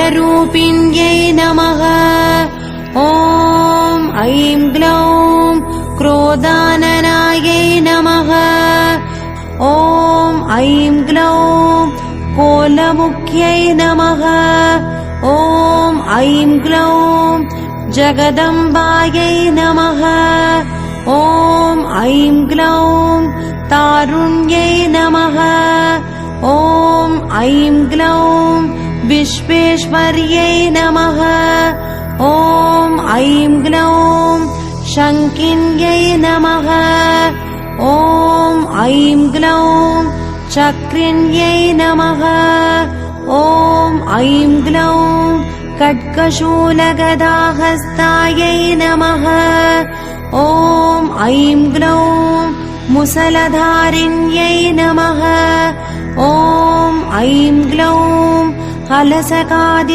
क्रोधरूपिण्यै नमः। ॐ ऐं ग्लौं क्रोधाननायै नमः। ॐ ऐं ग्लौं कोलमुख्यै नमः। ॐ ऐं ग्लौं जगदम्बायै नमः। ॐ ऐं ग्लौं तारुण्यै नमः। ॐ ऐं ग्लौं विश्वेश्वर्यै नमः। ॐ ऐं ग्लौं शङ्किन्यै नमः। ॐ ऐं ग्लौं चक्रिण्यै नमः। ॐ ऐं ग्लौं खड्गशूलगदाहस्तायै नमः। ॐ ऐं ग्लौं मुसलधारिण्यै नमः। ॐ ऐं ग्लौं हलसकादि